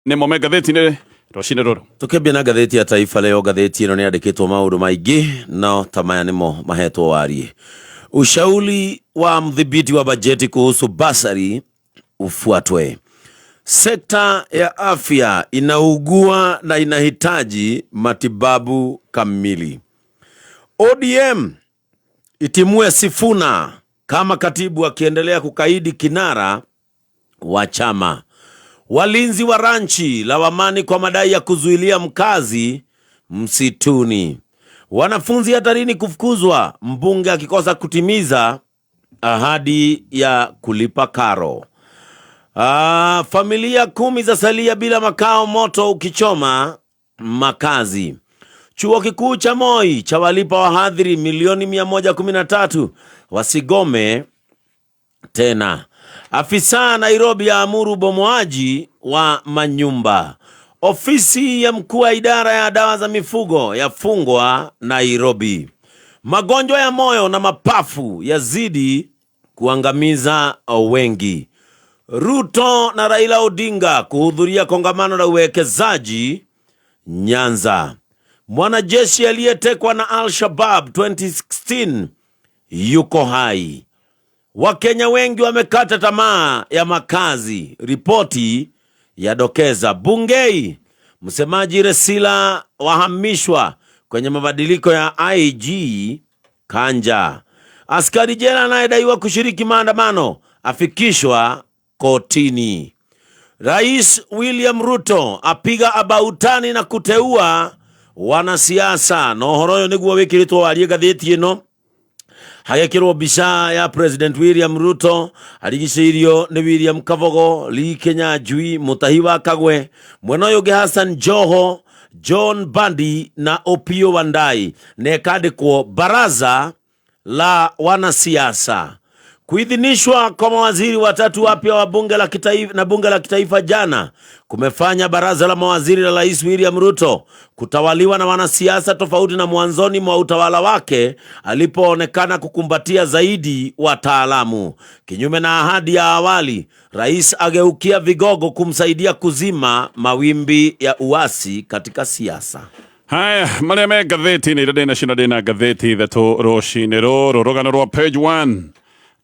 Nemo gatheti-inĩ rũcinĩ rũrũ. Tukĩambia na ngathĩti ya Taifa Leo, ngathĩti ĩno nĩ yandĩkĩtwo maũndũ maingĩ no ta maya nĩmo mahetwo warie. Ushauri wa mdhibiti wa bajeti kuhusu basari ufuatwe. Sekta ya afya inaugua na inahitaji matibabu kamili. ODM itimue Sifuna kama katibu akiendelea kukaidi kinara wa chama. Walinzi wa ranchi lawamani kwa madai ya kuzuilia mkazi msituni. Wanafunzi hatarini kufukuzwa mbunge akikosa kutimiza ahadi ya kulipa karo. Familia 10 za salia bila makao, moto ukichoma makazi. Chuo kikuu cha Moi cha walipa wahadhiri milioni 113 wasigome tena. Afisa Nairobi ya amuru bomoaji wa manyumba. Ofisi ya mkuu wa idara ya dawa za mifugo yafungwa Nairobi. Magonjwa ya moyo na mapafu yazidi kuangamiza wengi. Ruto na Raila Odinga kuhudhuria kongamano la uwekezaji Nyanza. Mwanajeshi aliyetekwa na Al-Shabaab 2016 yuko hai. Wakenya wengi wamekata tamaa ya makazi, ripoti yadokeza. Bungei, msemaji Resila wahamishwa kwenye mabadiliko ya IG Kanja. Askari jela anayedaiwa kushiriki maandamano afikishwa kotini. Rais William Ruto apiga abautani na kuteua wanasiasa. No horoyo niguo wikiritwo warie gatheti ino. Hagekirwo bisha ya President William Ruto, arigiceirio ni William Kabogo, Lee Kenyanjui, Mutahi wa Kagwe, Mwenoyo Hassan Joho, John Bandi na Opiyo Wandayi. Nekandikwo baraza la wanasiasa. Kuidhinishwa kwa mawaziri watatu wapya wa bunge la kitaifa na bunge la kitaifa jana kumefanya baraza la mawaziri la Rais William Ruto kutawaliwa na wanasiasa tofauti na mwanzoni mwa utawala wake alipoonekana kukumbatia zaidi wataalamu. Kinyume na ahadi ya awali, rais ageukia vigogo kumsaidia kuzima mawimbi ya uasi katika siasa. Haya, marĩa gatheti-inĩ iria ndĩna gatheti ithatũ rũcinĩ rũrũ, rũgano rwa page 1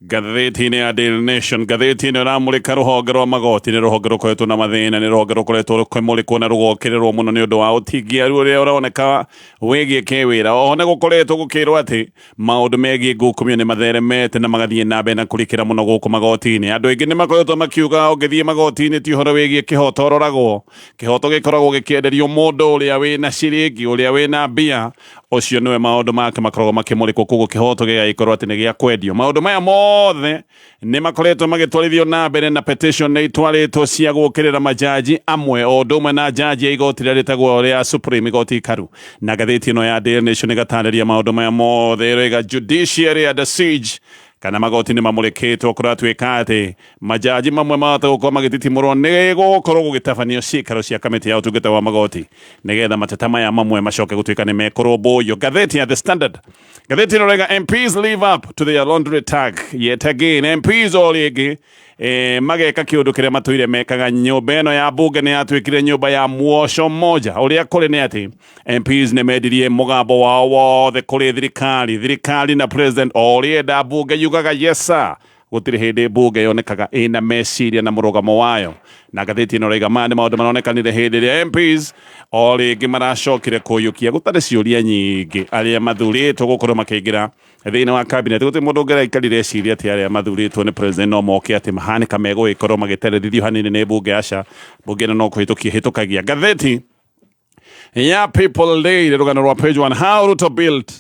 gatheti-inĩ ya Daily Nation. Gatheti-inĩ ĩramũrĩka rũhonge rwa magoti. Nĩ rũhonge rũkoretwo na mathĩna, nĩ rũhonge rũkoretwo rũkĩmũrĩkwo na rũgokererwo mũno nĩ ũndũ wa ũtingiaru ũrĩa ũroneka wĩgiĩ kĩwĩra. Oho nĩ gũkoretwo gũkĩrwo atĩ maũndũ megiĩ ngukumio nĩ matheremete na magathiĩ na mbere na kũrikĩra mũno gũkũ magoti-inĩ. Andũ aingĩ nĩ makoretwo makiuga ũngĩthiĩ magoti-inĩ ti ũhoro wĩgiĩ kĩhoto ũroragwo. Kĩhoto gĩkoragwo gĩkĩenderio mũndũ ũrĩa wĩna ciringi, ũrĩa wĩna mbia. Ũcio nĩwe maũndũ make makoragwo makĩmũrĩkwo kũguo kĩhoto gĩgagĩkorwo atĩ nĩ gĩa kwendio. Maũndũ maya mothe nĩ makoretwo magĩtwarithio na mbere na petition nĩ itwarĩtwo cia gũkĩrĩra majaji amwe o ũndũ ũmwe na jaji ya igoti rĩrĩa rĩtagwo rĩa Supreme igoti ikaru. Na gatheti ĩno ya Daily Nation ĩgatarĩria maũndũ maya mothe rĩga judiciary at the siege, kana magoti nĩ mamũrĩkĩtwo kũratuĩka atĩ majaji mamwe mahota gũkorwo magĩtitimũrwo nĩ gũkorwo gũgĩtabanio ciikaro cia kamĩtĩ ya ũtungata wa magoti nĩgetha mateta maya mamwe macoke gũtuĩka nĩ mekũrũmbũiyo. Gatheti ya The Standard, gatheti ĩno rĩga MPs live up to their laundry tag yet again. MPs o rĩngĩ mageka kĩũndũ kĩrĩa matũire mekaga. Nyũmba ĩno ya bunge nĩ yatuĩkire nyũmba ya muoco moja. Ũrĩa kũrĩ nĩ atĩ MPs nĩ mendirie mũgambo wao wothe kũrĩ thirikari na president o rĩenda bunge yugaga yes sir. Gũtirĩ hĩndĩ bunge yonekaga ĩna meciria na mũrũgamo wayo. Na gatheti ĩno rĩga maya nĩ maũndũ maronekanire hĩndĩ ĩrĩa MPs o rĩngĩ maracokire kũiyũkia gũtarĩ ciũria nyingĩ arĩa mathurĩtwo gũkorwo makĩingĩra thĩinĩ wa cabinet. Gũtirĩ mũndũ ũngĩraikarire eciria atĩ arĩa mathurĩtwo nĩ president no moke atĩ mahanĩka megũgĩkorwo magĩtererithio hanini nĩ bunge. Aca, bunge ĩno no kũhĩtũkia hĩtũkagia. Gatheti ya People Daily, rũgano rwa page 1, how Ruto built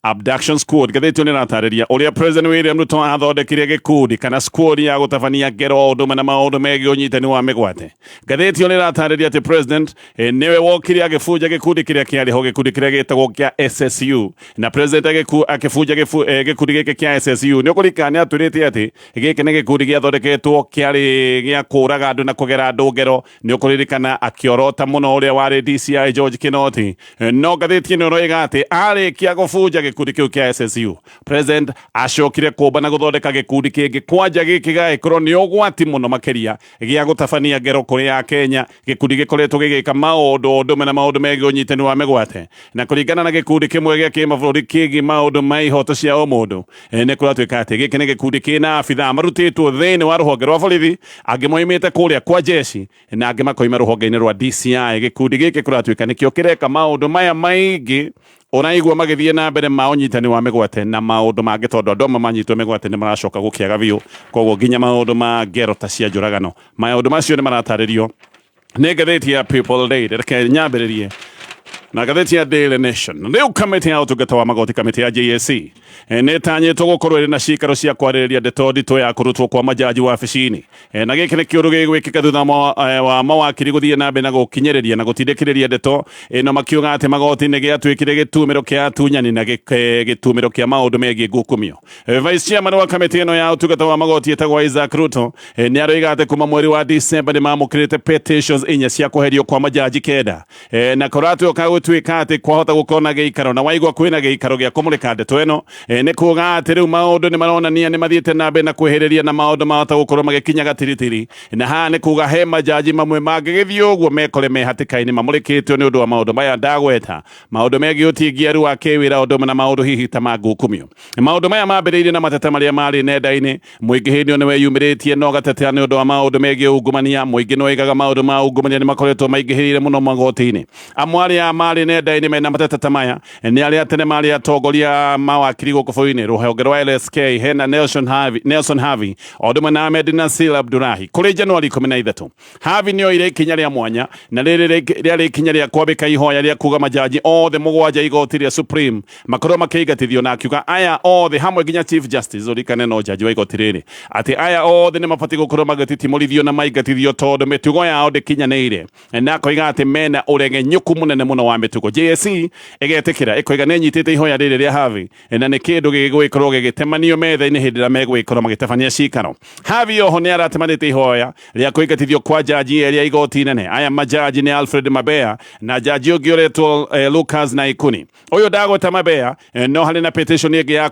abduction squad. Gatheti nĩ ratarĩria ũrĩa President William Ruto athondekire gĩkundi kana squad ya gũtabania ngero ũndũ ũmwe na maũndũ megiĩ ũnyitani wa mĩgwate. Gatheti nĩ ratarĩria atĩ president nĩwe wokire agĩbunja gĩkundi kĩrĩa kĩarĩ ho, gĩkundi kĩrĩa gĩtagwo kĩa SSU, na president akĩbunja gĩkundi gĩkĩ kĩa SSU. Nĩ ũkũrika nĩ atwĩrĩte atĩ gĩkĩ nĩ gĩkundi gĩathondeketwo kĩarĩ gĩa kũraga andũ na kũgera andũ ngero. Nĩ ũkũririkana akĩorota mũno ũrĩa warĩ DCI George Kinoti. No gatheti ĩno ĩroiga atĩ arĩkia gũbunja gikundi kiu kia SSU president acokire kumba na guthondeka gikundi kingi kwanja giki gaikorwo ni ugwati muno makiria gia gutabania ngero kuri ya Kenya gikundi gikoretwo gigika maundu ndume na maundu megi unyitani wa migwate na kuringana na gikundi kimwe gia kimaburi kigi maundu mai hoto cia o mundu ni kuratwika ati giki ni gikundi kina abitha marutitwo thini wa ruhonge rwa borithi angi moimite kuria kwa jeshi na angi makoima ruhonge-ini rwa DCI gikundi giki kuratwika nikio kireka maundu maya maingi unaigua magithie na mbere ma unyitani wa migwate na maundu mangi tondu andu manyitwo migwate ni maracoka gukiaga biu koguo nginya maundu ma ngero ta cia njuragano maundu macio ni marataririo ni ngatheti ya People Day reke nyambiririe na gatheti ya Daily Nation riu kamiti ya utungata wa magoti kamiti ya JSC ni tanyitwo gukorwo iri na cikaro cia kwaririria ndeto ndito ya kurutwo kwa majaji wabici-ini na giki ni kiundu gigwikika thutha wa mawakiri guthie na mbere na gukinyiriria na gutindikiriria ndeto ino makiuga ati magoti ni giatwikire gitumiro kia atunyani na gitumiro kia maundu megie ngukumio vice chairman wa kamiti ino ya utungata wa magoti etagwo Isaac Ruto ni aroiga ati kuma mweri wa December ni mamukirite petitions inya cia kuherio kwa majaji kenda na koratu twika ati kwahota gukona geikaro na waigwa kwina geikaro gia kumurika ndeto ino ni kuga ati riu maundu ni maronania ni mathiete na mbere na kweheriria na maundu mahota gukorwo magikinya gatiritiri na ha ni kuga he majaji mamwe mangigithio uguo mekore me hatikaini mamurikitio ni undu wa maundu maya ndagweta maundu megi utingia ru wa kiwira undu na maundu hihi ta mangukumio maundu maya mambiriirie na mateta maria mari nenda-ini muingi hindi ni weyumiritie no gatetera ni undu wa maundu megi ungumania muingi no igaga maundu ma ungumania ni makoretwo maingihirire muno magoti-ini amwari ya mari nenda-ini mena mateta ta maya ni aria tene mari atongoria mawakiri guku bũrũri-inĩ rũhonge rwa LSK hena Nelson Havi oduma na Ahmed Nasir Abdullahi kuri Januari 13 Havi ni oire ikinya ria mwanya na rĩrĩ ikinya ria kwambika ihoya ria kuga majaji othe mugwanja igoti ria Supreme makorwo makĩingatithio na akiuga aya othe hamwe nginya Chief Justice urikane no jaji wa igoti rĩrĩ ati aya othe ni mabati gukorwo magatitimũrithio na maingatithio tondu mitugo yao ndikinyanĩire na koiga ati mena uregenyũku munene muno wa mitugo JSC igetikira ikoiga nĩ nyitĩte ihoya rĩrĩ ria Havi na nĩ kĩndũ gĩgwĩkorwo gĩgĩtemanio metha-inĩ hĩndĩ ĩrĩa megwĩkorwo magĩtabania cikaro Havi oho nĩ aratemanĩte ihoya rĩa kũingatithio kwa jaji erĩ igoti inene aya majaji nĩ Alfred Mabea na jaji ũngĩ ũretwo Lucas Naikuni ũyũ ndagweta Mabea no harĩ na petition ĩngĩ ya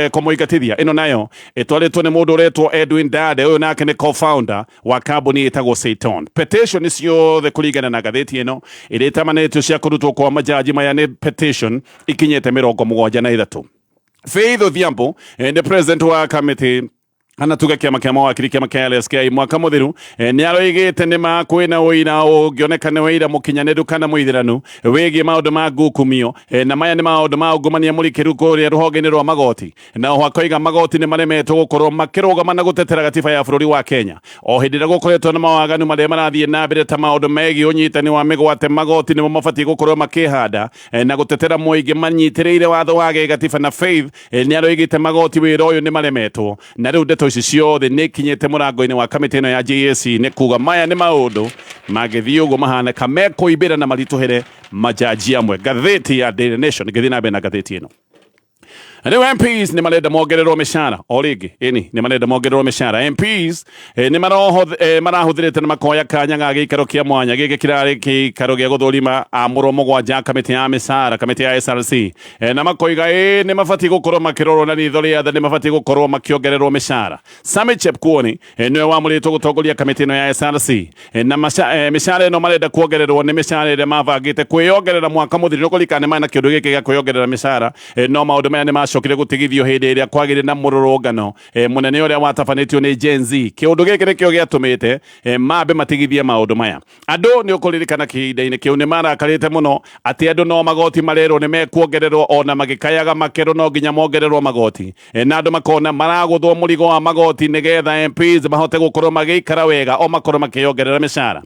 kũmũingatithia ĩno nayo ĩtwarĩtwo nĩ mũndũ ũretwo Edwin Dade ũyũ nake nĩ co-founder wa kambuni ĩtagwo Seiton petition ciothe kũringana na ngathĩti ĩno ĩrĩa ĩtamanĩtio cia kũrutwo kwa majaji maya nĩ petition ikinyĩte 73 Faith Odhiambo the president wa committee anatuga kiama kia mawakiri kiama kia LSK mwaka muthiru ni aroigite ni makwina uira ungionekane wira mukinyaniru kana muithiranu wigie maundu ma ngukumio na maya ni maundu ma ungumania murikiru kuria ruhonge-ini rwa magoti na oho akoiga magoti ni maremetwo gukorwo makirugama na gutetera gatiba ya bururi wa Kenya o hindi ria gukoretwo na mawaganu maria marathie na mbere ta maundu megi unyitani wa migwate magoti ni mabati gukorwo makihanda na gutetera muingi manyitiriire watho wa gatiba na Faith ni aroigite magoti wira uyu ni maremetwo na riu ndeto ici ciothe nĩ kinyĩte mũrango-inĩ wa kamĩtĩ ĩno ya JSC nĩ kuga maya nĩ maũndũ mangĩthiĩ ũguo mahana kamekũimbĩra na maritũhĩre majaji amwe ngathĩti ya Daily Nation ngĩthiĩ na mbere na ngathĩti ĩno Riu MPs ni marenda mongererwo mishara o ringi ini ni marenda mongererwo mishara MPs ni marahuthirite na makoya kanya ga gikaro kia mwanya giki kirari gikaro gia guthurima amuro mugwanja kamiti ya mishara kamiti ya SRC na makoiga ni mafati gukorwo makirorwo na ritho ria tha ni mafati gukorwo makiongererwo mishara Sami Chepkuoni niwe wamuritwo gutongoria kamiti ino ya SRC na mishara ino marenda kuongererwo ni mishara ire mavangite kwiongerera mwaka muthiri no kulikane mana kiundu giki gia kwiongerera mishara no maundu maya ni macokire gutigithio hindi iria kwagire na mururungano munene uria watafanitio ni Gen Z kiundu giki nikio giatumite mambe matigithie maundu maya andu ni ukuririkana kihinda-ini kiu ni marakarite muno ati andu no magoti marerwo ni mekuongererwo ona magikayaga makero no nginya mongererwo magoti na andu makona maraguthwo murigo wa magoti nigetha MPs mahote gukorwo magikara wega o makorwo makiongerera mishara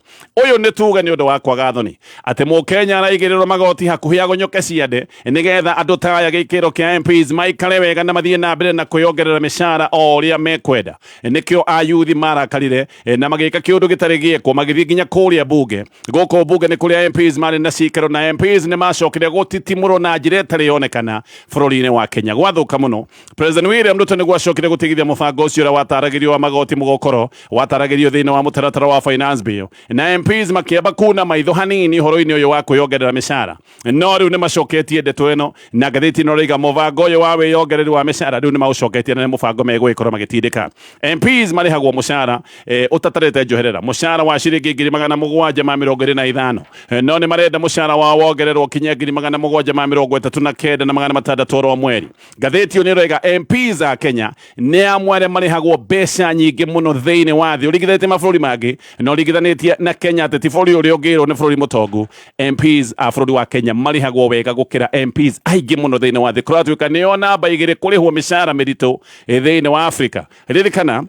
uyu ni tuga ni undu wa kwaga thoni ati mukenya araigirirwo magoti hakuhi agonyoke ciande nigetha andu taya gikiro kia MPs maikare wega na mathie na mbere na kwiyongerera mishara o uria mekwenda nikio ayuthi marakarire na magika kiundu gitari gieko magithie nginya kuria bunge goko bunge ni kuria MPs mari na cikaro na MPs ni macokire gutitimuro na njira itari yonekana bururi-ini wa Kenya gwathuka muno. President William Ruto ni gwacokire gutigithia mubango ucio ura wataragirio wa magoti mugokoro wataragirio thiini wa mutaratara wa finance bill na MPs makiamba kuna maitho hanini horo-ini uyu wa kwiyongerera mishara no riu ni macoketie ndeto ino na gatheti no riga mubango uyu wa wiyongereri wa mishara riu ni maucoketie na mubango megwikora magitindika. MPs marihagwo mushara utatarete njoherera mushara wa ciringi 725 no ni marenda mushara wa wongererwo kinya 739 na 600 mweri. Gatheti yo ni riga MPs a Kenya ni amware marihagwo mbeca nyingi muno thiini wa thi urigithete mabũrũri mangi no rigithanitie na Kenya ati ti bũrũri uria ungirwo ni bũrũri mutongu. MPs a bũrũri wa Kenya marihagwo wega gukira MPs aingi muno thiini wa thi kuratuika ni ona namba igiri kurihwo mishara miritu thiini wa Africa. Ririkana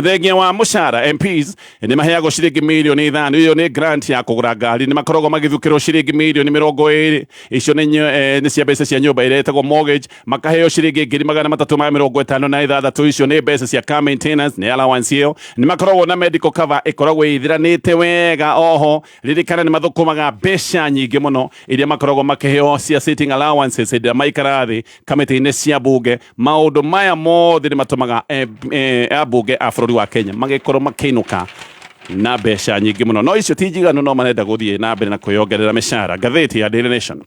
thengia wa mushara MPs ni maheagwo ciringi milioni 5 iyo ni grant ya kugura ngari ni makorogo magithukirwo ciringi milioni 20 icio ni cia mbeca cia nyumba iretagwo mortgage makaheo ciringi 356 icio ni mbeca cia car maintenance ni allowance iyo ni makorogo na medical cover ikoragwo ithiranite wega. Oho ririkana ni mathukumaga mbeca nyingi muno iria makorogo makiheo cia sitting allowances iria maikarathi kamiti-ini cia bunge. Maundu maya mothe ni matumaga abunge bũrũri wa Kenya magikorwo makiinuka na mbeca nyingi muno no icio ti njiganu no marenda guthie na mbere na kwiyongerera mishara. Gatheti ya Daily Nation.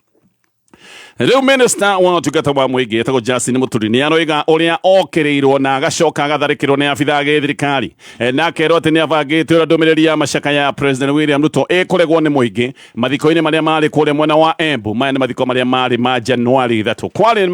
Riu minister wa utungata wa muingi etagwo Justin Muturi ni aroiga uria okirirwo na agacoka agatharikirwo ni abitha githirikari na akerwo ati ni abangite ura ndumiriri ya macaka ya President William Ruto ikuregwo ni muingi mathiko-ini maria mari kuria mwena wa Embu. Maya ni mathiko maria mari ma Januari 3 kwari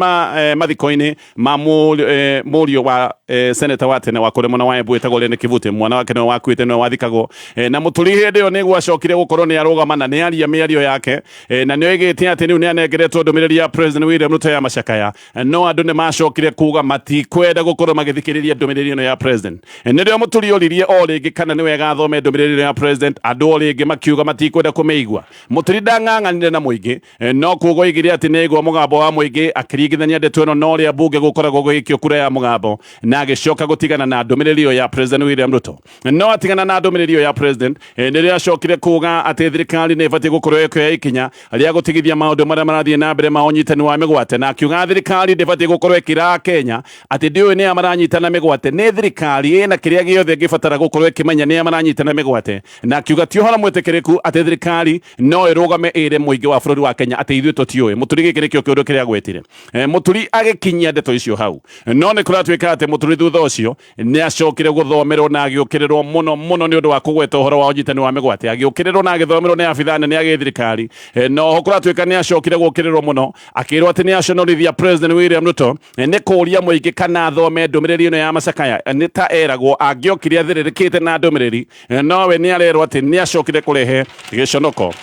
mathiko-ini ma murio wa senator wa tene wa kuria mwena wa Embu etagwo Lene Kivuti mwana wake no wakuite no wathikagwo na Muturi hindi yo ni gwacokire gukorwo ni arugamana ni aria miario yake na ni oigite ati riu ni anengeretwo ndumiriri ya President William Ruto ya macakaya no andu ni macokire kuga matikwenda gukorwo magithikiriria ndumiriri ino ya president. Nirio Muturi oririe o ringi kana ni wega athome ndumiriri ino ya president andu o ringi makiuga matikwenda kumeigua. Muturi ndang'ang'anire na muingi no kugo igire ati ni igwa mugambo wa muingi akiringithania ndeto ino no ria bunge gukoragwo gugikio kura ya mugambo na agicoka gutigana na ndumiriri ino ya President William Ruto no atigana na ndumiriri ino ya president nirio acokire kuga ati thirikari ni ibati gukorwo ikoya ikinya ria gutigithia maundu maria marathie na mbere unyitani wa migwate na akiuga thirikari ndibati gukorwo ikira Kenya ati ndiwe ni amaranyitana migwate ni thirikari ina kiria giothe gibatara gukorwo ikimenya ni amaranyitana migwate na akiuga ti hora mwetekeriku ati thirikari no irugame ire muingi wa bũrũri wa Kenya ati ithuĩ tutiũĩ. Muturi gikiri kio kiundu kiria gwetire Muturi agikinyia ndeto icio hau no ni kuratuika ati Muturi thutha ucio ni acokire guthomerwo na agiukirirwo muno ni undu wa kugweta uhoro wa unyitani wa migwate agiukirirwo na agithomerwo ni abitha nene agi thirikari no ho kuratuika ni acokire gukirirwo muno akirwo ati ni acionorithia President William Ruto ni kuria muingi kana athome ndumiriri ino ya macakaya ni ta eragwo angiokire athiririkite na ndumiriri no we ni arerwo ati ni acokire kurehe giconoko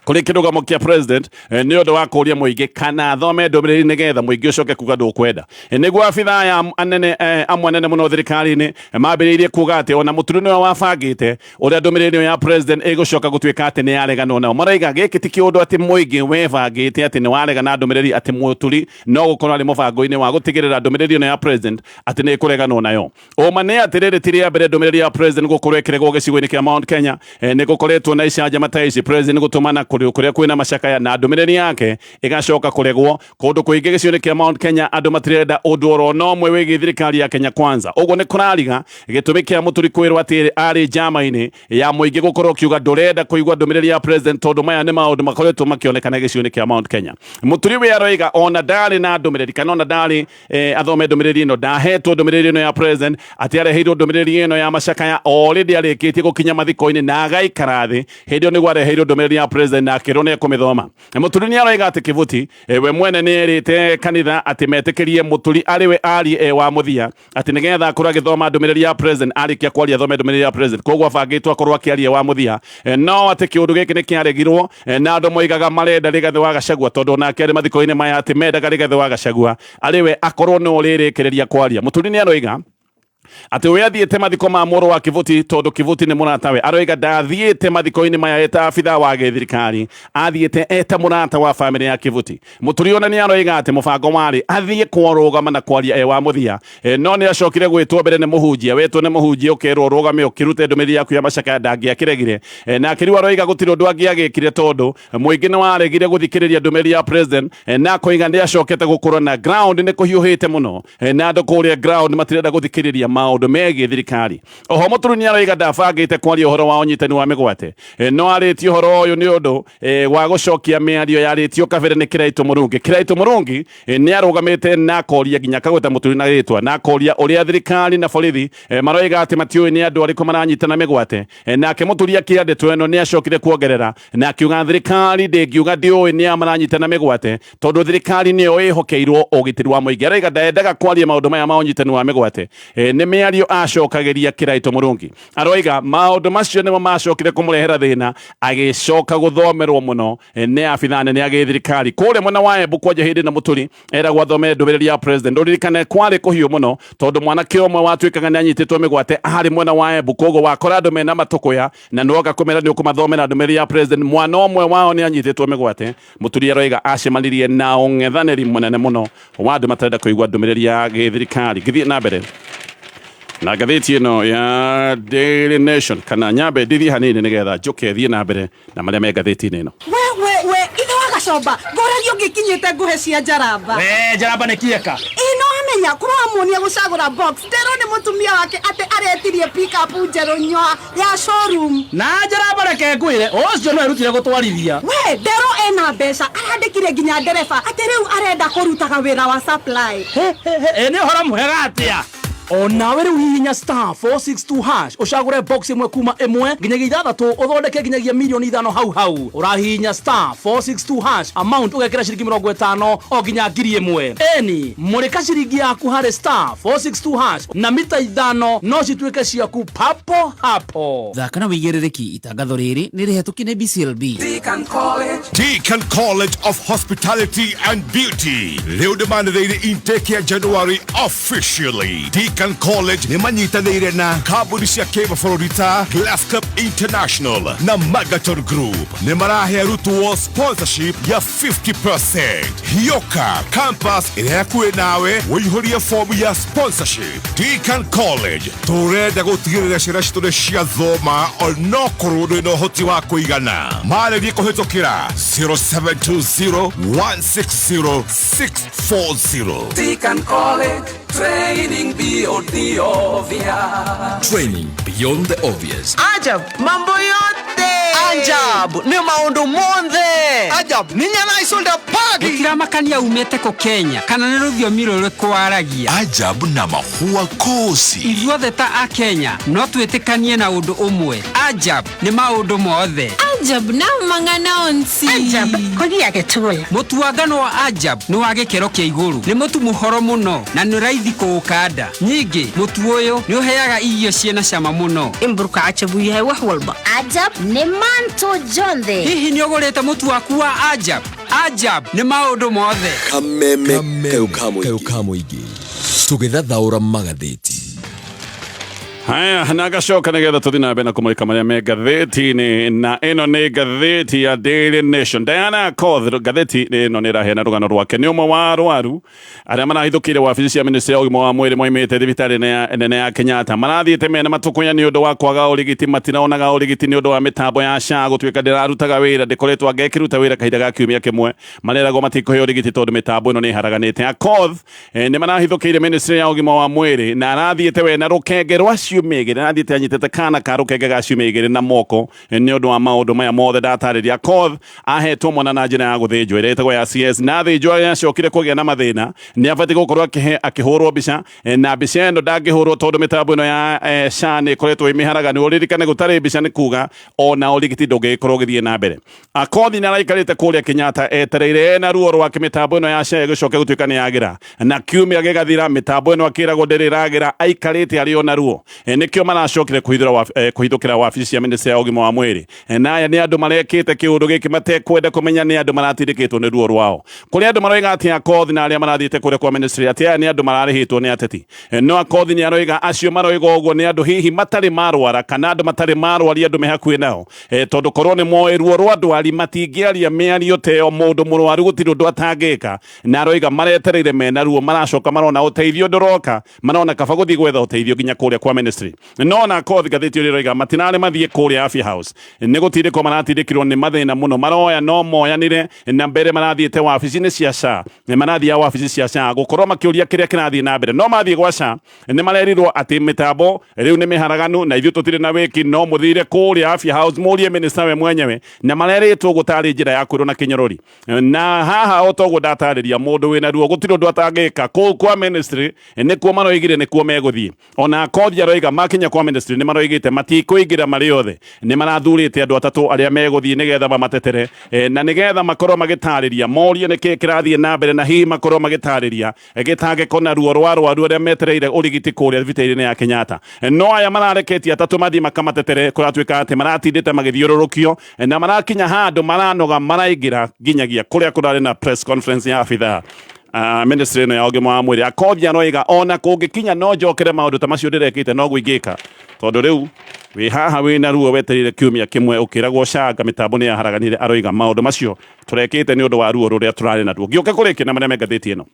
kuri kirugamo kia president ni undu wa kuria muingi kana athome ndumiriri nigetha muingi ucoke kuga ndukwenda niguo abitha ya anene amwe nene muno thirikari-ini mambiriirie kuga ati ona Muturi niwe wabangite uria ndumiriri ya president igucoka gutuika ati ni aregana nao. Maraiga giki ti kiundu ati muingi webangite ati ni waregana ndumiriri ati Muturi no gukorwo ari mubango-ini wa gutigirira ndumiriri ino ya president ati ni kuregana nayo. Uma ni ati riri ti ria mbere ndumiriri ya president gukorwo ikiregwo gicigo-ini kia Mount Kenya ni gukoretwo na icanjama ta ici president gutumana kuria kwina macakaya na ndumiriri yake igacoka kuregwo kundu kuingi gicigo-ini kia Mount Kenya andu matirenda undu oro no mwe wigi thirikari ya Kenya Kwanza. Uguo ni kurariga gitumi kia Muturi kwirwo ati ari jama-ini ya muingi gukorwo kiuga ndurenda kuigwa ndumiriri ya president tondu maya ni maundu makoretwo makionekana gicigo-ini kia Mount Kenya. Muturi we aroiga ona ndari na ndumiriri kana ona ndari athome ndumiriri ino ndahetwo ndumiriri ino ya president ati areheirwo ndumiriri ino ya macakaya already arikitie gukinya mathiko-ini na agaikara thi hindi yo niguo areheirwo ndumiriri ya president na akirwo ni kumithoma. Muturi ni aroiga ati Kivuti we mwene ni erite kanitha ati metikirie Muturi ariwe ari wa muthia ati nigetha akorwo agithoma ndumiriri ya president arikia kwaria thome ndumiriri ya president koguo abangitwo akorwo akiaria wa muthia no ati kiundu giki ni kiaregirwo na andu moigaga marenda Rigathi wa Gachagua tondu nake ari mathiko-ini maya ati mendaga Rigathi wa Gachagua ariwe akorwo no ririkiriria kwaria. Muturi ni aroiga ati we athiete mathiko ma muru wa Kivuti tondu Kivuti ni muratawe. Aroiga ndathiete mathiko-ini maya eta abitha wa githirikari, athiete eta murata wa family ya Kivuti. Muturi ona ni aroiga ati mubango wari athie kworugama na kwaria wa muthia, no ni acokire gwitwo mbere ni muhunjia, wetwo ni muhunjia ukirwo rugame ukirute ndumiri yaku ya macaka ndangiakiregire, na akiriu aroiga gutiri undu angiagikire tondu muingi ni waregire guthikiriria ndumiri ya president, na koiga ndi acokete gukorwo na ground ni kuhiuhite muno, na andu kuria ground matirenda guthikiriria maundu megie thirikari. Oho Muturi ni aroiga ndabangite kwaria uhoro wa unyitani wa migwate, no aritio uhoro uyu ni undu wa gucokia miario yaritio kabere ni Kiraitu Murungi. Kiraitu Murungi ni arugamite na koria ginya kagweta Muturi na ritwa na koria uria thirikari na borithi maroiga ati matiui ni andu ariku maranyitana migwate, nake Muturi akiandetwo eno ni acokire kuongerera na akiuga thirikari ndingiuga ndiui ni amaranyitana migwate tondu thirikari niyo ihokeirwo ugitiri wa muingi. Aroiga ndendaga kwaria maundu maya ma unyitani wa migwate, ni miario acokagiria Kiraitu Murungi. Aroiga maundu macio nimo macokire kumurehera thina, agicoka guthomerwo muno ni abitha nene ya githirikari kuria mwena wa Embu kwaja hindi na Muturi era gwathomere ndumiri ya president. Uririkane kwari kuhiu muno tondu mwanake umwe watwikaga ni anyititwo migwate ari mwena wa Embu, koguo wakora andu mena matukuya na noga kumera ni ukumathomera ndumiri ya president. Mwana umwe wao ni anyititwo migwate. Muturi aroiga acemanirie na ung'ethaniri munene muno wa andu matarenda kuigua ndumiri ya githirikari. Githie na mbere na gatheti ino ya Daily Nation kana nyambe ndithi hanini nigetha njuke thie na mbere na maria me gatheti-ini ino. We ithe wa Gacomba ngorario ngikinyite nguhe cia Njaramba. We Njaramba ni kieka ino amenya kurwa muonia gucagura box ndero ni mutumia wake ati aretirie pick up njeru nywa ya showroom na Njaramba reke ngwire ucio no erutire gutwarithia. We ndero ena mbeca arandikire nginya ndereba ati riu arenda kurutaga wira wa supply. Ni hora muhega atia onawe riu hihinya *462# ucagure box imwe kuma imwe nginyagia ithathatu uthondeke nginyagia milioni 5 hau urahihinya *462# amount ugekira ciringi 50 o nginya 1000 eni murika ciringi yaku hari *462# na mita 5 no cituike ciaku papo hapo. Thaka na wigerereki itangatho riri ni rihetũki ni BCLB. Deakin College of Hospitality and Beauty riu nimanĩrĩire intake ya January officially. Deakin College ni manyitanĩire na kambuni cia kĩmabũrũri ta Glasscup International na Magaton Group ni marahe arutwo sponsorship ya 50%. Hioka campus ĩrĩa hakuhĩ nawe wĩihũrie fomu ya sponsorship. Deakin College tũrenda gũtigĩrĩra ciana citũ nĩ ciathoma onokorwo ndwĩna ũhoti wa kũigana. Marĩrie kũhĩtũkĩra 0720160640. Deakin College, training beyond the obvious. Training beyond the obvious. Ajab, mambo yote. Ajab, ni maundu monde. Ajab, ni nyana isolda pagi. Gutira makania umete ko Kenya kana ni rũthiomi rũrĩ kwaragia. Ajab na mahua kosi. Ithuothe ta a Kenya no twĩtĩkanie na ũndũ ũmwe. Ajab ni maũndũ mothe. Ajab na mang'ana onsi. Ajab kogia getule. Mũtuangano wa Ajab ni wa gĩkĩro kĩa igũrũ. Nĩ mũtu mũhoro mũno na nĩ raithi kũũkanda. Nyingĩ mũtu ũyũ nĩ ũheaga irio ciena cama mũno. Imburuka Ajabu ihe wax walba. Ajab ni manto jonde. Hihi nĩ ũgũrĩte mũtu waku wa Ajab? Ajab ni maũndũ mothe. Kameme kayukamuigi. Tũgĩthathaũra magathĩti. Haya, nagacoka nigetha tuthi na mbere na kumulika maria me gatheti-ini, na ino ni gatheti ya Daily Nation. Diana Akoth gatheti ino ni rahena rugano rwake ni umwe wa arwaru aria marahithukire wabici cia ministry ya ũgima wa mwĩrĩ moimĩte thibitari nene ya Kenyatta. Marathiĩte mena matukunya ni ũndũ wa kwaga ũrigiti, matiraonaga ũrigiti ni ũndũ wa mĩtambo ya SHA gũtuĩka ndĩrarutaga wĩra, ndĩkoretwo angĩkĩruta wĩra kahinda ga kiumia kĩmwe. Mareragwo matikũheo ũrigiti tondũ mĩtambo ĩno nĩ ĩharaganĩte. Akoth nĩ marahithũkĩire ministry ya ũgima wa mwĩrĩ na arathiĩte we na rũkenge rwa ciumigire, arathiĩte anyitĩte kana ka rũkenge ga ciumigire na moko nĩ ũndũ wa maũndũ maya mothe ndatarĩria. Akoth ahetwo mwana na njĩra ya gũthĩnjwo ĩrĩa ĩtagwo ya CS, na thĩnjwo yacokire kũgĩa na mathĩna nĩ abatiĩ gũkorwo akĩhũrwo mbica, na mbica ĩno ndangĩhũrwo tondũ mĩtambo ĩno ya SHA nĩ ĩkoretwo ĩmĩharaganu. Ũririkane gũtarĩ mbica nĩ kuga ona ũrigiti ndũngĩkorwo ũgĩthiĩ na mbere. Akoth nĩ araikarĩte kũrĩa Kenyatta etereire na ruo rwake mĩtambo ĩno ya SHA ĩgĩcoke gũtuĩka nĩ yagĩra, na kiumia gĩgathira mĩtambo ĩno akĩragwo ndĩrĩ ĩragĩra, aikarĩte arĩ o na ruo. nikio maracokire kuhithukira wabici cia ministry ya ugima wa mwiri na aya ni andu marekite kiundu giki matekwenda kumenya ni andu maratindikitwo ni ruo rwao kuri andu maroiga ati akothi na aria marathite kure kwa ministry ati aya ni andu mararihitwo ni ateti no akothi ni aroiga acio maroiga uguo ni andu hihi matari marwara kana andu matari marwari andu mehakuhi nao tondu korwo ni moe ruo rwa ndwari matingiaria miario teo mundu murwaru gutiri undu atangika na aroiga maretereire mena ruo maracoka marona uteithio ndoroka marona kaba guthii gwetha uteithio nginya kuria kwa ministry no na akothi gathiti uriroiga matinare mathie kuria Afya House ni gutindikwo maratindikirwo ni mathina muno maroya no moyanire na mbere marathiete wabici-ini cia SHA marathia wabici cia SHA gukorwo makiuria kiria kirathie na mbere no mathie gwa SHA ni marerirwo ati mitambo riu ni miharaganu na ithu tutire na wiki no muthire kuria Afya House murie minister we mwenyewe na mareritwo gutari njira ya kwirwo na kinyorori na haha otogo datariria mundu wina ruo gutire undu atangika kwa ministry ni kuo maroigire ni kuo meguthie ona akothi aroiga makinya kwa ministry ni maroigite matikuingira mari othe ni marathurite andu atatu aria meguthie nigetha mamatetere na nigetha makorwo magitariria morie niki kirathie na mbere na hihi makorwo magitariria gitange kona ruo rwaru aria metereire urigiti kuria thibitari-ini ya Kenyatta no aya marareketie atatu mathii makamatetere kuratwika ati maratindite magithiururukio na marakinya handu maranoga maraingira nginyagia kuria kurari na press conference ya afitha ministry no ya ugima wa mwiri akothi aroiga ona kungikinya no njokere maundu ta macio ndirekite no guingika tondu riu wi haha wina ruo weterire kiumia kimwe ukiragwo canga mitambo ni yaharaganire aroiga maundu macio turekite ni undu wa ruo ruria turari natuo ngioke kuriki na maria mengathiti ino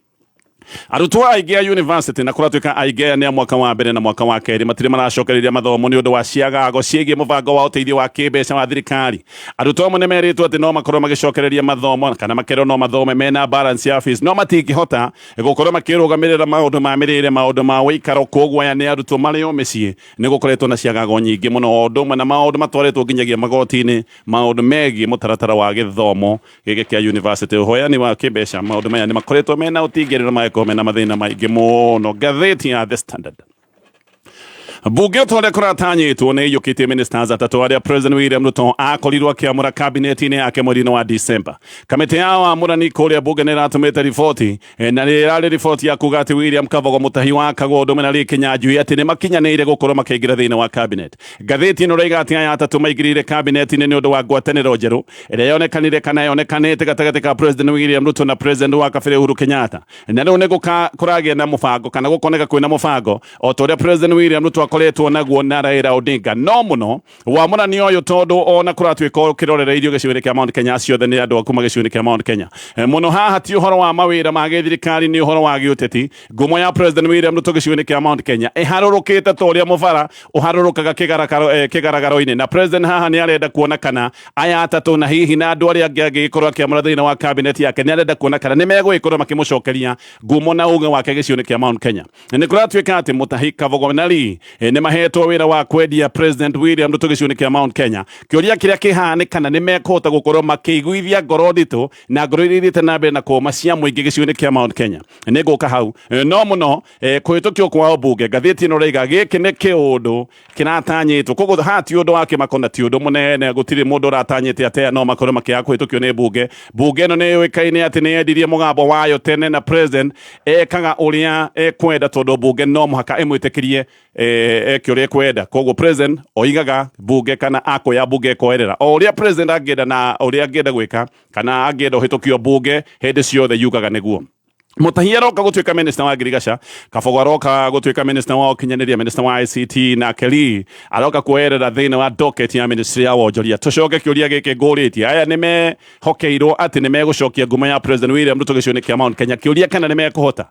arutwo aingĩ a university na kuratwika aingĩ ni mwaka wa mbere na mwaka wa keri matire maracokereria mathomo ni undu wa ciagago ciĩgie mubango wa uteithio wa kĩmbeca wa thirikari arutwo amwe nimeritwo ati no makorwo magicokereria mathomo kana makerwo no mathome mena balance ya fees no matingĩhota gukorwo makĩrũgamĩrĩra maundu ma mĩrĩre maundu ma ũikaro koguo aya ni arutwo marĩ o mĩciĩ ni gukoretwo na ciagago nyingĩ mũno ũndũ ũmwe na maundu matwaretwo nginyagia magoti-inĩ maundu megie mũtaratara wa gĩthomo gĩkĩ kĩa university ũhoyani wa kĩmbeca maundu maya ni makoretwo mena ũtingĩrĩro na mathina maingĩ mũno ngathĩti ya The Standard bunge ũtũrĩa kũratanyĩtwo nĩ ĩiyũkĩtie ministers atatũ arĩa President William Ruto akorirwo akĩamũra kabineti-inĩ yake mweri-inĩ wa December. Kamĩtĩ ya wamũrani kũrĩa bunge nĩ ĩratũmĩte riboti na nĩ ĩrarĩ riboti ya kuga atĩ William Kabogo mũtahi wa Kagondo ũndũ ũmwe na Ricky Nyanjui atĩ nĩ makinyanĩire gũkorwo makĩingĩra thĩinĩ wa cabinet. Ngathĩti ĩno ĩroiga atĩ aya atatũ maingĩrire cabinet-inĩ nĩ ũndũ wa ngwatanĩro njerũ ĩrĩa yonekanire kana yonekanĩte gatagatĩ ka President William Ruto na President wa kabere Uhuru Kenyatta. Na rĩu nĩ kũragĩa na mũbango kana gũkoneka kwĩna mũbango o ta ũrĩa President William Ruto akoretwo naguo na Raila Odinga no muno wamũrani ũyũ tondu ona kũratwĩka ũkĩrorereirio gĩcigo-inĩ kĩa Mount Kenya ciothe nĩ andũ akuma gĩcigo-inĩ kĩa Mount Kenya muno haha ti ũhoro wa mawĩra ma gĩthirikari nĩ ũhoro wa gĩũteti ngumo ya President William Ruto gĩcigo-inĩ kĩa Mount Kenya ĩharũrũkĩte ta ũrĩa mũbara ũharũrũkaga kĩgaragaro-inĩ na President haha nĩ arenda kuona kana aya atatũ na hihi na andũ arĩa angĩ angĩkorwo akĩamũra thĩinĩ wa cabinet yake nĩ arenda kuona kana nĩ megũgĩkorwo makĩmũcokeria ngumo na uge wake gĩcigo-inĩ kĩa Mount Kenya nĩ kũratwĩka atĩ mũtahi Kabogo na Lee nĩ mahetwo wĩra wa kwendia President William Ruto gĩcigo-inĩ kĩa Mount Kenya kĩũria kĩrĩa kĩhanĩkana nĩ mekũhota gũkorwo makĩiguithia ngoro nditũ na ngoro iria ithiĩte na mbere na kũũma cia mũingĩ gĩcigo-inĩ kĩa Mount Kenya nĩ ngũka hau no mũno kũhĩtũkio kwa mbunge ngathĩti ĩno ĩroiga gĩkĩ nĩ kĩũndũ kĩratanyĩtwo koguo haha ti ũndũ wa kĩmakona ti ũndũ mũnene gũtirĩ mũndũ ũratanyĩte atĩ no makorwo makĩaga kũhĩtũkio nĩ mbunge ĩno nĩ yũĩkaine atĩ nĩ yendirie mũgambo wayo tene na President ekaga ũrĩa ekwenda tondũ mbunge no mũhaka ĩmwĩtĩkĩrie eke ũrĩa ekwenda koguo President oigaga mbunge kana akoya mbunge ekoerera o ũrĩa President angĩenda na ũrĩa angĩenda gwĩka kana angĩenda ũhĩtũkio mbunge hĩndĩ ciothe yugaga nĩguo Mũtahi aroka gũtuĩka minister wa Girigasha Kabogo aroka gũtuĩka minister wa ũkinyanĩria minister wa ICT na Kelly aroka kuoerera thĩinĩ wa docket ya ministry ya wonjoria tũcoke kĩũria gĩkĩ ngũrĩtie aya nĩ mehokeirwo atĩ nĩ megũcokia ngumo ya President William Ruto gĩcigo-inĩ kĩa Mount Kenya kĩũria kana nĩ mekũhota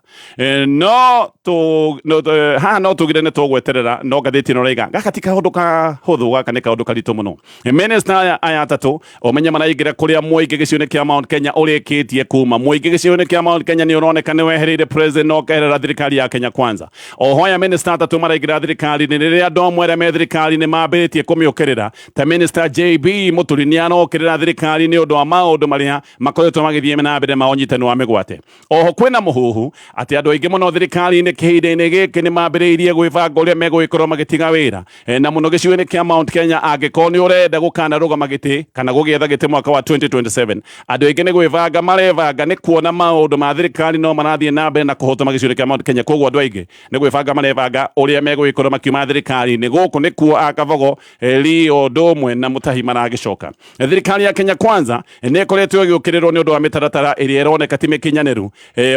haha no tũgire nĩ tũgweterera no ngathĩti ĩno ĩroiga gaka ti kaũndũ kahũthũ gaka nĩ kaũndũ karitũ mũno minister aya atatũ ũmenye maraingĩra kũrĩa mũingĩ gĩcigo-inĩ kĩa Mount Kenya ũrĩkĩtie kuma mũingĩ gĩcigo-inĩ kĩa Mount Kenya nĩ onekane wehereire President no kerera thirikari ya Kenya Kwanza ohoya minister atatu maraingira thirikari ni riria andũ amwe arĩa me thirikari nĩ mambĩtie kũmĩũkĩrĩra ta minister JB Mũturi nĩ arokĩrĩra thirikari nĩ ũndũ wa maũndũ marĩa makoretwo magĩthiĩ na mbere ma ũnyitani wa mĩgwate oho kwĩna mũhuhu atĩ andũ aingĩ mũno thirikari-inĩ kĩhinda-inĩ gĩkĩ nĩ mambĩrĩirie gwĩbanga ũrĩa megũgĩkorwo magĩtiga wĩra na mũno gĩcigo-inĩ kĩa Mount Kenya angĩkorwo nĩ ũrenda gũkanarũgama gĩtĩ kana gũgĩetha gĩtĩ mwaka wa 2027 andũ aingĩ nĩ gwĩbanga marebanga nĩ kuona maũndũ ma thirikari no marathie na mbere na kuhotoma gicunjĩ kia Mount Kenya koguo andũ aingĩ nĩ gwĩbanga marebanga ũrĩa megũgĩkorwo makiuma thirikari-inĩ gũkũ nĩkuo Akabogo Rio ũndũ ũmwe na Mutahi maragĩcoka. Thirikari ya Kenya Kwanza nĩ ĩkoretwo ĩgĩũkĩrĩrwo nĩ ũndũ wa mĩtaratara ĩrĩa ĩroneka ti mĩkinyanĩru.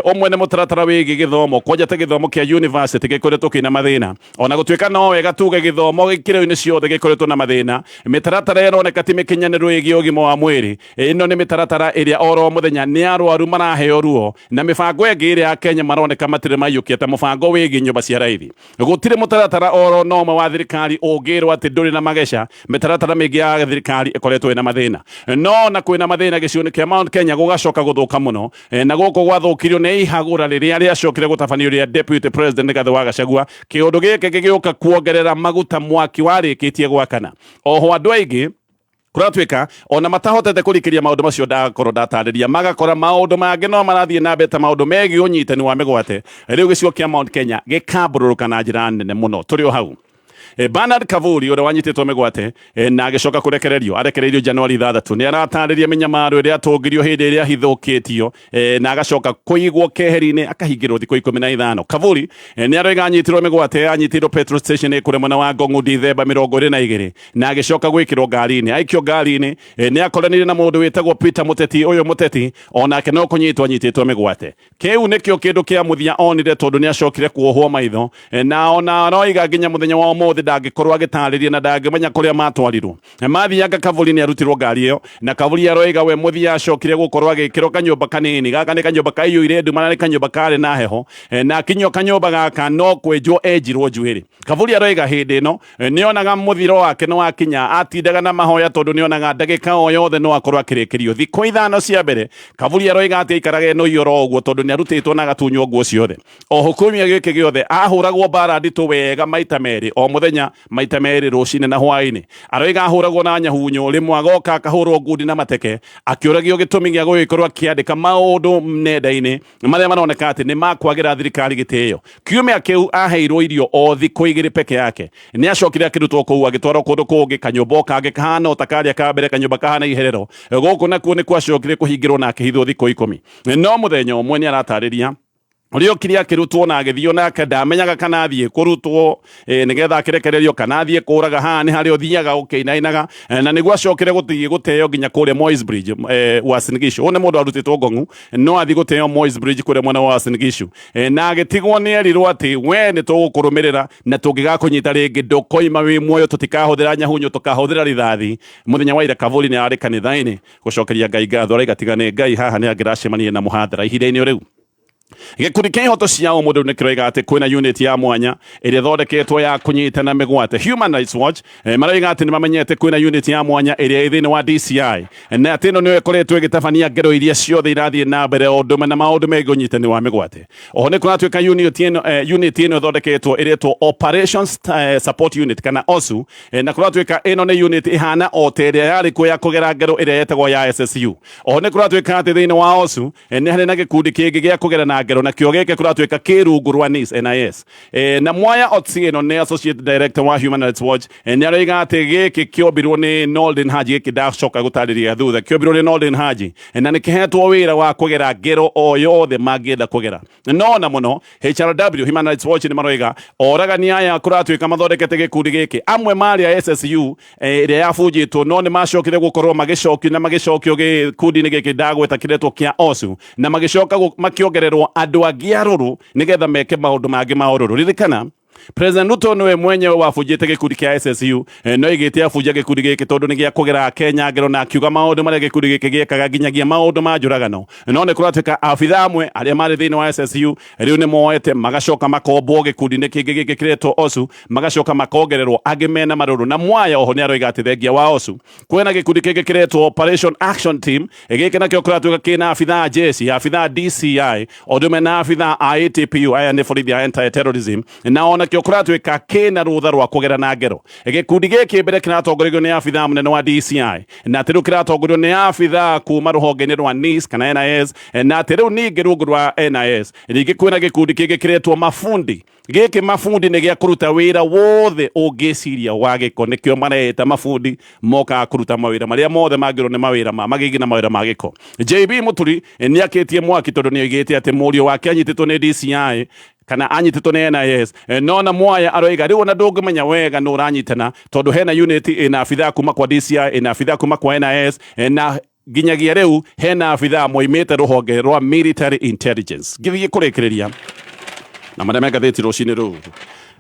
Ũmwe nĩ mũtaratara wĩgiĩ gĩthomo, kwanja ta gĩthomo kĩa university gĩkoretwo kĩna mathĩna, ona gũtuĩka no wega tuge gĩthomo gĩkĩro-inĩ ciothe gĩkoretwo na mathĩna. Mĩtaratara ĩroneka ti mĩkinyanĩru ĩgiĩ ũgima wa mwĩrĩ. Ĩno nĩ mĩtaratara ĩrĩa oro mũthenya nĩ arwaru maraheo ruo, na mĩbango ĩngĩ ĩrĩa ya Kenya maroneka matirĩ maiyũkia ta mũbango wĩgiĩ nyũmba cia raithi. Gũtirĩ mũtaratara oro no ũmwe wa thirikari ũngĩrwo atĩ ndũrĩ na mageca. Mĩtaratara mĩingĩ ya thirikari ĩkoretwo ĩna mathĩna, no na kwĩna mathĩna gĩcigo-inĩ kĩa Mount Kenya gũgacoka gũthũka mũno, na gũkũ gwathũkirio nĩ ihagũra rĩrĩa rĩacokire gũtabanio rĩa deputy president Rigathi wa Gachagua. Kĩũndũ gĩkĩ gĩgĩũka kuongerera maguta mwaki warĩkĩtie gwakana. Oho andũ aingĩ kuratuĩka ona matahotete kũrikĩria maũndũ macio ndakorwo ndatarĩria, magakora maũndũ mangĩ no marathiĩ na mbere ta maũndũ megiĩ ũnyitani wa mĩgwate. Rĩu gĩcigo kĩa Mount Kenya gĩkambũrũrũka na njĩra nene mũno. Tũrĩ o hau Bernard Kavuri ũrĩa wanyitĩtwo mĩgwate na agĩcoka kũrekererio, arekereirio Januari 3 nĩ aratarĩria mĩnyamaro ĩrĩa atũngirio hĩndĩ ĩrĩa hithũkĩtio na agacoka kũigwo keheri-inĩ akahingĩrwo thikũ 15. Kavuri nĩ aroiga anyitirwo mĩgwate, anyitirwo petrol station kũrĩa mwena wa Ngong'u Dithemba 22 na agĩcoka gwĩkĩrwo ngari-inĩ. Aikio ngari-inĩ nĩ akoranire na mũndũ wĩtagwo Peter Mũteti. Ũyũ Mũteti onake no kũnyitwo anyitĩtwo mĩgwate. Kĩu nĩkĩo kĩndũ kĩa mũthia onire tondũ nĩ acokire kuohwo maitho, na ona aroiga nginya mũthenya wa ũmũthĩ ndangĩkorwo agĩtarĩria na ndangĩmenya kũrĩa matwarirwo. Mathiaga Kavuri nĩ arutirwo ngari ĩyo, na Kavuri aroiga we mũthia acokire gũkorwo agĩkĩrwo kanyũmba kanini. Gaka nĩ kanyũmba kaiyũire nduma, nĩ kanyũmba karĩ na heho, na kinyio kanyũmba gaka no kwenjwo enjirwo njuĩrĩ. Kavuri aroiga hĩndĩ ĩno nĩ onaga mũthiro wake nĩ wakinya, atindaga na mahoya tondũ nĩ onaga ndagĩka o yothe no akorwo akĩrĩkĩrio. Thikũ 5 cia mbere Kavuri aroiga atĩ aikaraga no iyoro ũguo tondũ nĩ arutĩtwo na gatunywo nguo ciothe. Oho kumia gĩkĩ gĩothe ahũragwo mbara nditũ wega maita merĩ o mũthenya, maita merĩ rũcinĩ na hwaĩ-inĩ. Aroiga ahũragwo na nyahunyo, rĩmwe agoka akahũrwo ngundi na mateke, akĩũragio gĩtũmi gĩa gũgĩkorwo akĩandĩka maũndũ nenda-inĩ marĩa maroneka atĩ nĩ makwagĩra thirikari gĩtĩo. Kiumia kĩu aheirwo irio o thikũ 2 peke yake. Nĩ acokire akĩrutwo kũu agĩtwarwo kũndũ kũngĩ, kanyũmba kangĩ kahana o ta karĩa ka mbere, kanyũmba kahana iherero. Gũkũ nakuo nĩ kwacokire kũhingĩrwo na akĩhithwo thikũ 10. No mũthenya ũmwe nĩ aratarĩria ũrĩa okire akĩrutwo na agĩthiĩ nake ndamenyaga kana athiĩ kũrutwo nĩgetha akĩrekererio kana athiĩ kũraga. Haha nĩ harĩa ũthiaga ũkĩinainaga, na nĩguo acokire gũthiĩ gũteo nginya kũrĩa Moi's Bridge Uasin Gishu. Ũyũ nĩ mũndũ warutĩtwo Ngong'u no athiĩ gũteo Moi's Bridge kũrĩa mwena wa Uasin Gishu, na agĩtigwo nĩ erirwo atĩ we nĩ tũgũkũrũmĩrĩra na tũngĩgakũnyita rĩngĩ ndũkoima wĩ muoyo, tũtikahũthĩra nyahunyo, tũkahũthĩra rithathi. Mũthenya wa ira Kavuri nĩ arĩ kanitha-inĩ gũcokeria Ngai ngatho, arauga tiga nĩ Ngai haha nĩ angĩracemania na mũhathara ihinda-inĩ rĩu. Gĩkundi kĩa ihoto cia ũmũndũ nĩ kĩroiga atĩ kwĩna unit ya mwanya ĩrĩa thondeketwo ya kũnyitana mĩgwate. Human Rights Watch maroiga atĩ nĩ mamenyete kwĩna unit ya mwanya ĩrĩa ĩ thĩinĩ wa DCI, na atĩ ĩno nĩyo ĩkoretwo ĩgĩtabania ngero iria ciothe irathiĩ na mbere o ũndũmwe na maũndũ megiĩ ũnyitani wa mĩgwate. Oho nĩ kũratuĩka unit ĩno ĩthondeketwo ĩretwo Operations Support Unit kana OSU, na kũratuĩka ĩno nĩ unit ĩhana o ta ĩrĩa yarĩ kuo ya kũgera ngero ĩrĩa yetagwo ya SSU. Oho nĩ kũratuĩka atĩ thĩinĩ wa OSU nĩ harĩ na gĩkundi kĩngĩ gĩa kũgera na ngero, na kĩo gĩkĩ kũratuĩka kĩrungu rwa NIS. Na Mwaya Otieno nĩ Associate Director wa Human Rights Watch, nĩ aroiga atĩ gĩkĩ kĩombirwo nĩ Noordin Haji, gĩkĩ ndacoka gũtarĩria thutha, kĩombirwo nĩ Noordin Haji na nĩ kĩhetwo wĩra wa kũgera ngero o yothe mangĩenda kũgera. No na mũno HRW Human Rights Watch nĩ maroiga oragania aya kũratuĩka mathondekete gĩkundi gĩkĩ, amwe marĩ a SSU ĩrĩa yabunjĩtwo, no nĩ macokire gũkorwo magĩcokio na magĩcokio gĩkundi-inĩ gĩkĩ ndagweta kĩretwo kĩa OSU, na magĩcoka makĩongererwo andũ angĩ arũrũ nĩgetha meke maũndũ mangĩ ma ũrũrũ. Ririkana President Ruto nĩwe mwenyewe wabunjĩte gĩkundi kĩa SSU, no igĩte abunja gĩkundi gĩkĩ tondũ nĩ gĩa kũgera Kenya ngero, na akiuga maũndũ marĩa gĩkundi gĩkĩ gĩekaga nginyagia maũndũ ma njũragano. No nĩ kũratuĩka abitha amwe arĩa marĩ thĩinĩ wa SSU rĩu nĩ moete magacoka makombwo gĩkundi-inĩ kĩngĩ gĩkĩ kĩretwo OSU, magacoka makongererwo angĩ mena marũrũ. Na Mwaya oho nĩ aroiga atĩ thengia wa OSU kwĩna gĩkundi kĩngĩ kĩretwo Operation Action Team, gĩkĩ nakĩo kũratuĩka kĩna abitha jeshi, abitha DCI, o ũndũ ũmwe na abitha ATPU, aya nĩ borithi a anti-terrorism, na ona nakio kuratwika kina rutha rwa kugerana ngero gikundi giki mbere kiratongorerio ni abitha munene wa DCI na ati riu kiratongorio ni abitha kuma ruhonge-ini rwa NIS kana NIS na ati riu ningi rungu rwa NIS ningi kwina gikundi kingi kiretwo mafundi giki mafundi ni gia kuruta wira wothe ungiciria wa giko nikio mareta mafundi moka kuruta mawira maria mothe mangiro ni mawira magigi na mawira ma giko. JB Muturi ni akitie mwaki tondu ni oigite ati murio wake anyititwo ni DCI kana anyititwo ni NIS nona mwaya aroiga riu ona ndungimenya wega no uranyitana tondu hena unit ina abitha kuma kwa DCI ina abitha kuma kwa NIS na ginyagia riu hena abitha moimite ruhonge rwa military intelligence githie kurekereria na mareme gatheti rucini ru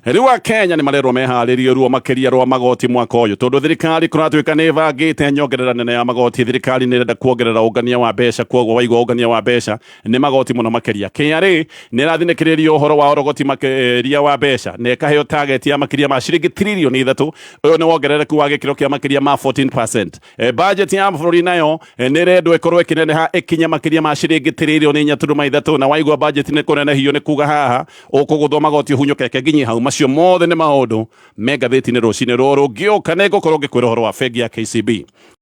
riu Kenya ni marerwo meharirie ruo makiria rwa magoti mwaka uyu tondu thirikari kuratwika ni bangite nyongerera nene ya magoti. Thirikari ni renda kuongerera ungania wa mbeca kwoguo waigwa ungania wa mbeca ni magoti muno makiria. KRA ni rathinikiria uhoro wa orogoti makiria wa mbeca ne kaheo target ya makiria ma ciringi trilioni 3 uyu ni wongerereku wa gikiro kia makiria ma 14%. Budget ya bururi nayo ni rendwo ikorwo ikineneha ikinya makiria ma ciringi trilioni 4.3 na waigwa budget ni kunenehio ni kuga haha ukuguthwo magoti hunyukeke nginyi hau macio mothe ni maundu me gatheti-ini rucini ruru ngioka ni ngukorwo ngikwira uhoro wa bengi ya KCB.